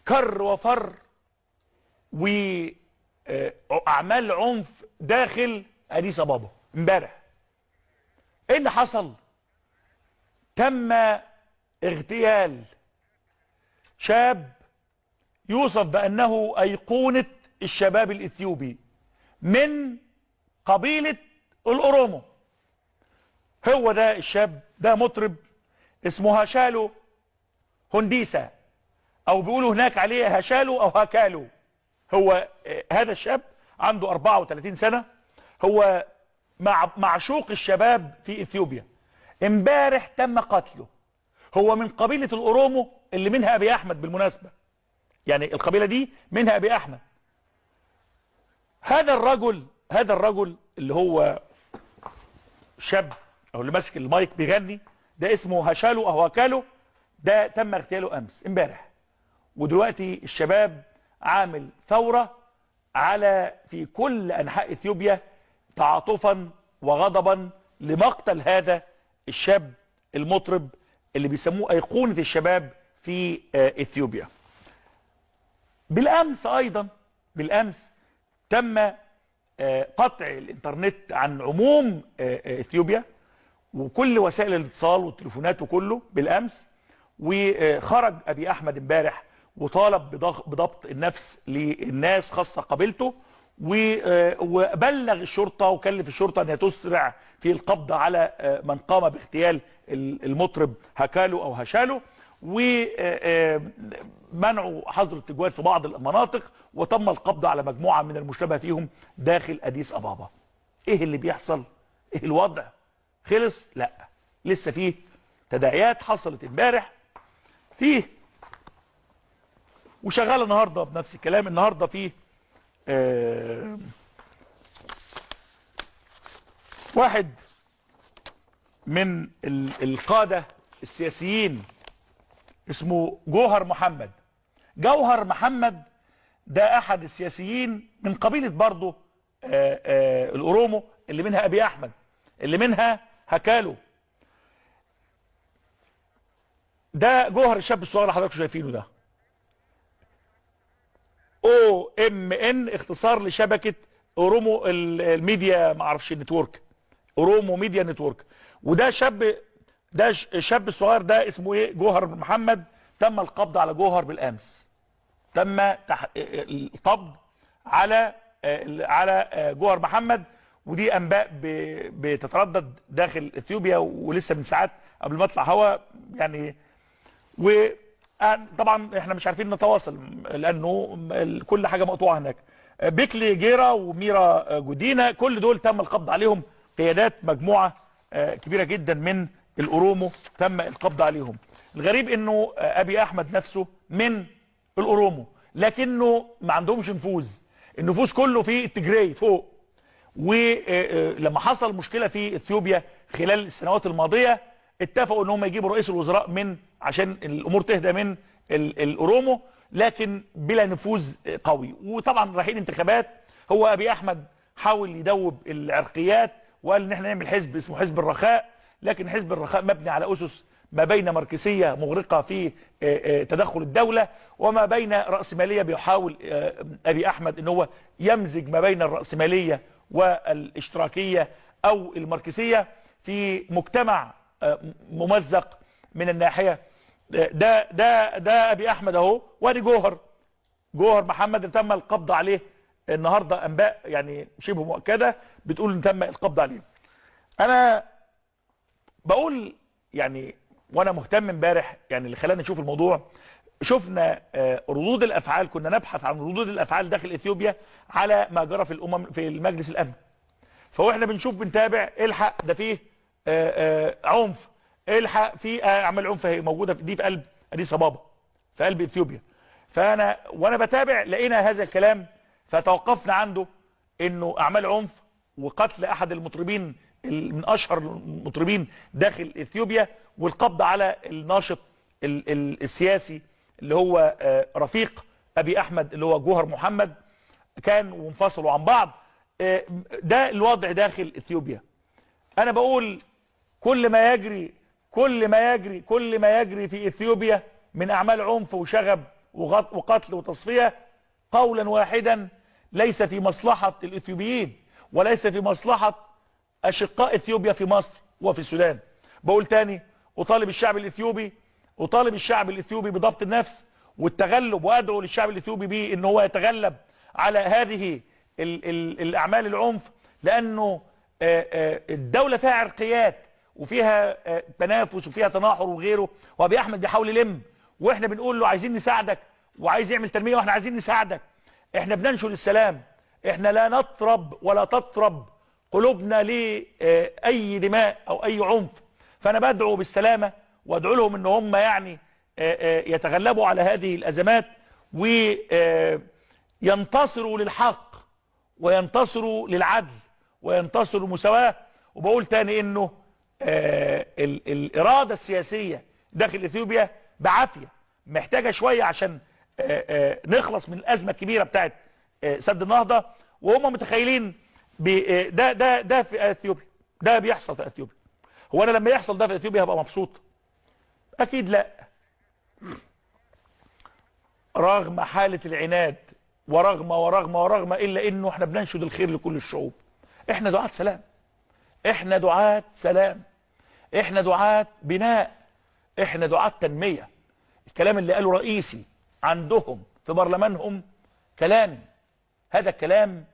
كر وفر واعمال عنف داخل اديس ابابا امبارح. ايه اللي حصل؟ تم اغتيال شاب يوصف بانه ايقونة الشباب الاثيوبي من قبيلة الاورومو. هو ده الشاب، ده مطرب اسمه هاشالو هنديسا، او بيقولوا هناك عليه هاشالو او هاكالو. هو هذا الشاب عنده 34 سنة، هو معشوق الشباب في اثيوبيا. امبارح تم قتله. هو من قبيلة الاورومو اللي منها ابي احمد بالمناسبة، يعني القبيلة دي منها ابي احمد. هذا الرجل اللي هو شاب او اللي ماسك المايك بيغني ده اسمه هاشالو او هاكالو، ده تم اغتياله امبارح. ودلوقتي الشباب عامل ثورة في كل انحاء اثيوبيا تعاطفا وغضبا لمقتل هذا الشاب المطرب اللي بيسموه ايقونة الشباب في اثيوبيا. بالامس ايضا تم قطع الانترنت عن عموم اثيوبيا وكل وسائل الاتصال والتليفونات وكله بالامس. وخرج ابي احمد امبارح وطالب بضبط النفس للناس خاصة قبيلته، وبلغ الشرطة وكلف الشرطة انها تسرع في القبض على من قام باغتيال المطرب هاكالو او هاشالو، ومنعوا حظر التجوال في بعض المناطق، وتم القبض على مجموعة من المشتبه فيهم داخل اديس ابابا. ايه اللي بيحصل؟ ايه الوضع؟ خلص؟ لا، لسه فيه تداعيات حصلت امبارح فيه وشغال النهارده بنفس الكلام. النهارده فيه واحد من القادة السياسيين اسمه جوهر محمد. ده احد السياسيين من قبيلة برضه الاورومو اللي منها ابي احمد اللي منها هاكالو. ده جوهر الشاب الصغير اللي حضراتكم شايفينه ده. OMN اختصار لشبكة اورومو الميديا معرفش نتورك، اورومو ميديا نتورك. وده الشاب الصغير ده اسمه ايه؟ جوهر محمد. تم القبض على جوهر بالامس، تم القبض على جوهر محمد. ودي انباء بتتردد داخل اثيوبيا ولسه من ساعات قبل ما اطلع هوا يعني. وطبعا احنا مش عارفين نتواصل لانه كل حاجه مقطوعه هناك. بيكلي جيرا وميرا جودينا كل دول تم القبض عليهم، قيادات مجموعه كبيره جدا من الاورومو تم القبض عليهم. الغريب انه ابي احمد نفسه من الاورومو لكنه ما عندهمش نفوذ، النفوذ كله في التجري فوق. ولما حصل مشكله في اثيوبيا خلال السنوات الماضيه اتفقوا ان هم يجيبوا رئيس الوزراء من عشان الامور تهدى من الاورومو، لكن بلا نفوذ قوي. وطبعا رايحين انتخابات. هو ابي احمد حاول يدوب العرقيات وقال ان احنا نعمل حزب اسمه حزب الرخاء، لكن حزب الرخاء مبني على اسس ما بين ماركسيه مغرقه في تدخل الدوله وما بين راسماليه. بيحاول ابي احمد ان هو يمزج ما بين الراسماليه والاشتراكيه او الماركسيه في مجتمع ممزق من الناحيه. ده ابي احمد اهو. وادي جوهر محمد اللي تم القبض عليه النهارده. انباء يعني شبه مؤكده بتقول ان تم القبض عليه. انا بقول يعني وانا مهتم امبارح يعني اللي خلاني نشوف الموضوع، شفنا ردود الافعال. كنا نبحث عن ردود الافعال داخل اثيوبيا على ما جرى في المجلس الامن. فاحنا بنشوف بنتابع الحق ده فيه عنف، الحق في اعمال عنف موجوده في قلب اديس ابابا في قلب اثيوبيا. وانا بتابع لقينا هذا الكلام، فتوقفنا عنده انه اعمال عنف وقتل احد المطربين من اشهر المطربين داخل اثيوبيا، والقبض على الناشط السياسي اللي هو رفيق ابي احمد اللي هو جوهر محمد، كان وانفصلوا عن بعض. ده الوضع داخل اثيوبيا. انا بقول كل ما يجري في اثيوبيا من اعمال عنف وشغب وقتل وتصفية قولا واحدا ليس في مصلحة الإثيوبيين وليس في مصلحة أشقاء إثيوبيا في مصر وفي السودان. بقول تاني، أطالب الشعب الإثيوبي بضبط النفس والتغلب، وأدعو للشعب الإثيوبي به إن هو يتغلب على هذه الأعمال العنف، لأنه الدولة فيها عرقيات وفيها تنافس وفيها تناحر وغيره، وأبي أحمد بيحاول يلم، وإحنا بنقول له عايزين نساعدك وعايز يعمل تنمية وإحنا عايزين نساعدك. إحنا بننشر السلام، إحنا لا نطرب ولا تطرب قلوبنا لأي دماء أو أي عنف. فأنا بدعو بالسلامة وأدعو لهم إن هم يعني يتغلبوا على هذه الأزمات وينتصروا للحق وينتصروا للعدل وينتصروا للمساواة. وبقول تاني إنه الإرادة السياسية داخل إثيوبيا بعافية، محتاجة شوية عشان نخلص من الأزمة الكبيرة بتاعت سد النهضة. وهم متخيلين ده في اثيوبيا، ده بيحصل في اثيوبيا. هو انا لما يحصل ده في اثيوبيا هبقى مبسوط؟ اكيد لا. رغم حالة العناد ورغم الا انه احنا بننشد الخير لكل الشعوب. احنا دعاة سلام، احنا دعاة سلام، احنا دعاة بناء، احنا دعاة تنمية. الكلام اللي قاله رئيسي عندهم في برلمانهم كلامي، هذا الكلام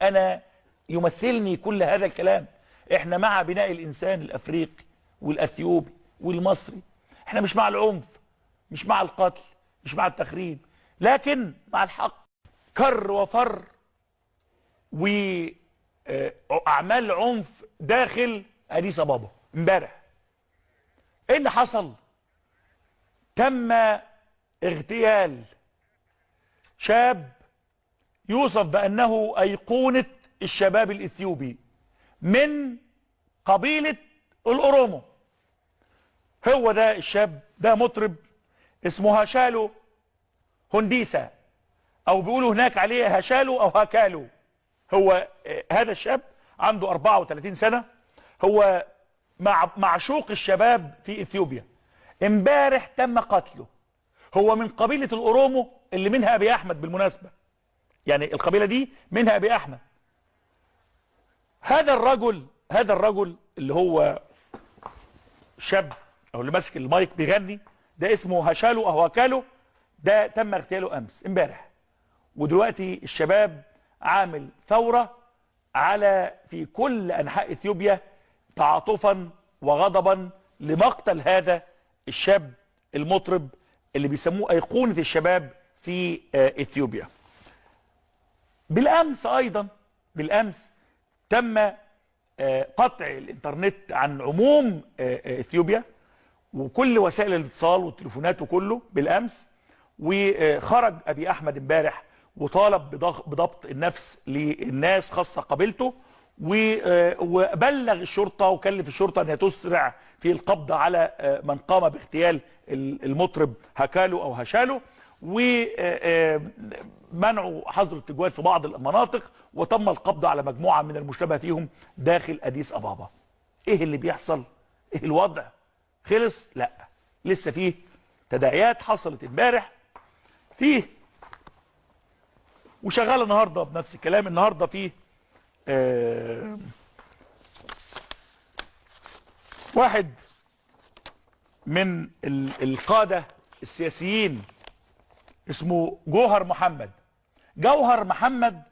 انا يمثلني كل هذا الكلام. احنا مع بناء الانسان الافريقي والاثيوبي والمصري، احنا مش مع العنف، مش مع القتل، مش مع التخريب، لكن مع الحق. كر وفر واعمال عنف داخل اديس ابابا. امبارح ايه اللي حصل؟ تم اغتيال شاب يوصف بانه ايقونة الشباب الاثيوبي من قبيلة الأورومو. هو ده الشاب، ده مطرب اسمه هاشالو هنديسا، او بيقولوا هناك عليه هاشالو او هاكالو. هو هذا الشاب عنده 34 سنة، هو معشوق الشباب في اثيوبيا. امبارح تم قتله. هو من قبيلة الأورومو اللي منها ابي احمد بالمناسبة، يعني القبيلة دي منها ابي احمد. هذا الرجل اللي هو شاب او اللي ماسك المايك بيغني، ده اسمه هاشالو او هاكالو، ده تم اغتياله امبارح. ودلوقتي الشباب عامل ثورة في كل انحاء اثيوبيا تعاطفا وغضبا لمقتل هذا الشاب المطرب اللي بيسموه ايقونة الشباب في اثيوبيا. بالامس تم قطع الانترنت عن عموم اثيوبيا وكل وسائل الاتصال والتليفونات وكله بالامس. وخرج ابي احمد امبارح وطالب بضبط النفس للناس خاصة قبيلته، وبلغ الشرطة وكلف الشرطة انها تسرع في القبض على من قام باغتيال المطرب هاكالو او هاشالو، ومنعوا حظر التجوال في بعض المناطق، وتم القبض على مجموعة من المشتبه فيهم داخل اديس ابابا. ايه اللي بيحصل؟ ايه الوضع؟ خلص؟ لا، لسه فيه تداعيات حصلت امبارح فيه وشغال النهارده بنفس الكلام. النهارده فيه واحد من القادة السياسيين اسمه جوهر محمد.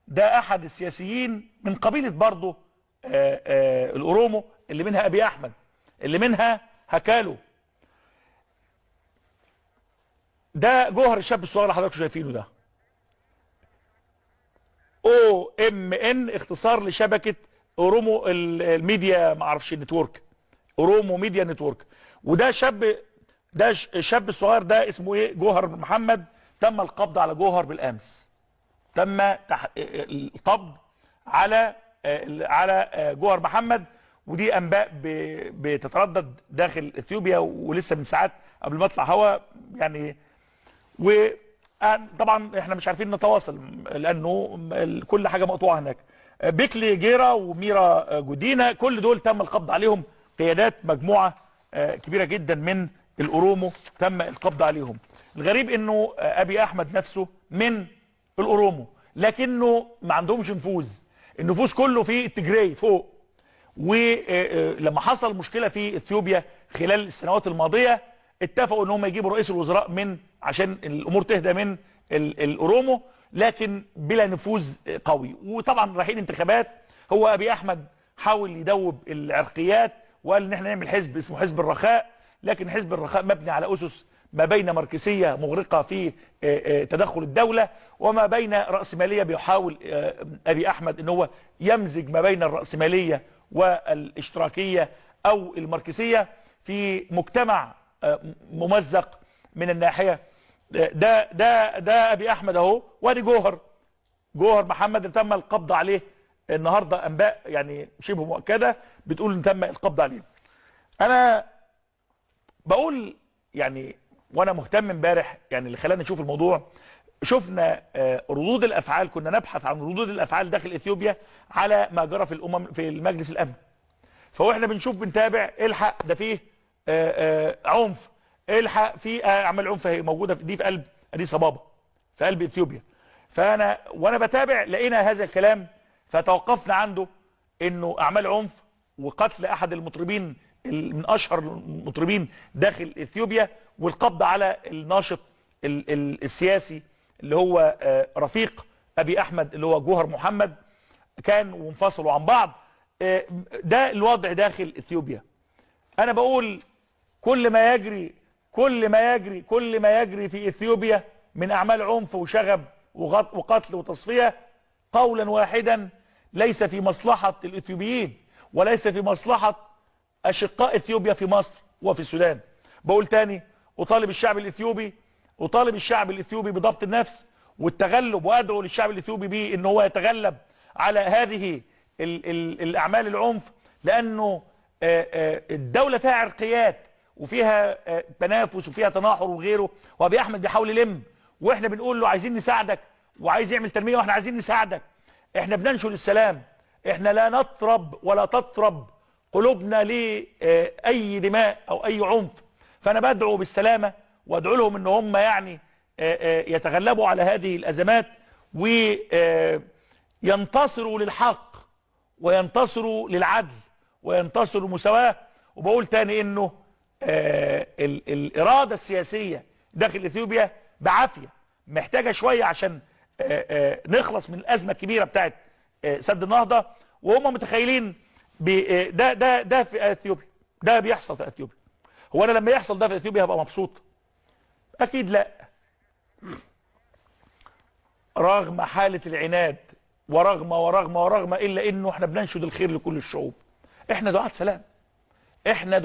ده احد السياسيين من قبيلة برضه الأورومو اللي منها ابي احمد، اللي منها هاكالو. ده جوهر الشاب الصغير اللي حضراتكم شايفينه ده. OMN اختصار لشبكة اورومو الميديا، معرفش نتورك، اورومو ميديا نتورك. وده الشاب الصغير ده اسمه ايه؟ جوهر محمد. تم القبض على جوهر بالامس، تم القبض على جوهر محمد. ودي انباء بتتردد داخل اثيوبيا ولسه من ساعات قبل ما اطلع هوا يعني. وطبعا احنا مش عارفين نتواصل لانه كل حاجه مقطوعه هناك. بيكلي جيرا وميرا جودينا كل دول تم القبض عليهم، قيادات مجموعه كبيره جدا من الاورومو تم القبض عليهم. الغريب انه ابي احمد نفسه من الاورومو، لكنه ما عندهمش نفوذ، النفوذ كله في التجري فوق. ولما حصل مشكله في اثيوبيا خلال السنوات الماضيه اتفقوا ان هم يجيبوا رئيس الوزراء من عشان الامور تهدى من الاورومو، لكن بلا نفوذ قوي. وطبعا رايحين انتخابات، هو ابي احمد حاول يدوب العرقيات وقال ان احنا نعمل حزب اسمه حزب الرخاء، لكن حزب الرخاء مبني على اسس ما بين ماركسيه مغرقه في تدخل الدوله، وما بين راسماليه بيحاول ابي احمد ان هو يمزج ما بين الراسماليه والاشتراكيه او الماركسيه في مجتمع ممزق من الناحيه. ده ابي احمد اهو، وادي جوهر محمد اللي تم القبض عليه النهارده، انباء يعني شبه مؤكده بتقول ان تم القبض عليه. انا بقول يعني وانا مهتم امبارح، يعني اللي خلاني اشوف الموضوع، شفنا ردود الافعال، كنا نبحث عن ردود الافعال داخل اثيوبيا على ما جرى في المجلس الامن. فاحنا بنشوف بنتابع، الحق ده فيه عنف، الحق في اعمال عنف موجوده دي في قلب اديس ابابا في قلب اثيوبيا. وانا بتابع لقينا هذا الكلام، فتوقفنا عنده انه اعمال عنف وقتل احد المطربين من اشهر المطربين داخل اثيوبيا، والقبض على الناشط السياسي اللي هو رفيق ابي احمد اللي هو جوهر محمد، كان وانفصلوا عن بعض. ده الوضع داخل اثيوبيا. انا بقول كل ما يجري في اثيوبيا من اعمال عنف وشغب وقتل وتصفيه، قولا واحدا ليس في مصلحه الاثيوبيين، وليس في مصلحه اشقاء اثيوبيا في مصر وفي السودان. بقول تاني، اطالب الشعب الاثيوبي بضبط النفس والتغلب، وادعو للشعب الاثيوبي بان هو يتغلب على هذه الاعمال العنف، لانه الدوله فيها عرقيات وفيها تنافس وفيها تناحر وغيره، وابي احمد بيحاول يلم، واحنا بنقول له عايزين نساعدك وعايز يعمل تنميه واحنا عايزين نساعدك. احنا بننشر السلام، احنا لا نطرب ولا تطرب قلوبنا لاي دماء او اي عنف. فانا بدعو بالسلامه وادعو لهم ان هم يعني يتغلبوا على هذه الازمات وينتصروا للحق وينتصروا للعدل وينتصروا المساواه. وبقول تاني انه الاراده السياسيه داخل اثيوبيا بعافيه، محتاجه شويه عشان نخلص من الازمه الكبيره بتاعت سد النهضه، وهم متخيلين ده في اثيوبيا، ده بيحصل في اثيوبيا. هو انا لما يحصل ده في اثيوبيا هبقى مبسوط؟ اكيد لا. رغم حاله العناد ورغم الا انه احنا بننشد الخير لكل الشعوب. احنا دعاة سلام، احنا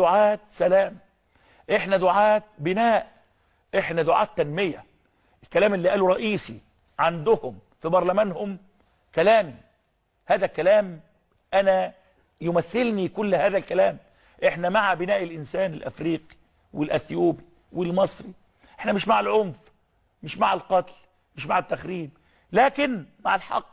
دعاة بناء، احنا دعاة تنميه. الكلام اللي قاله رئيسي عندهم في برلمانهم كلامي، هذا الكلام انا يمثلني كل هذا الكلام. احنا مع بناء الانسان الافريقي والاثيوبي والمصري، احنا مش مع العنف، مش مع القتل، مش مع التخريب، لكن مع الحق.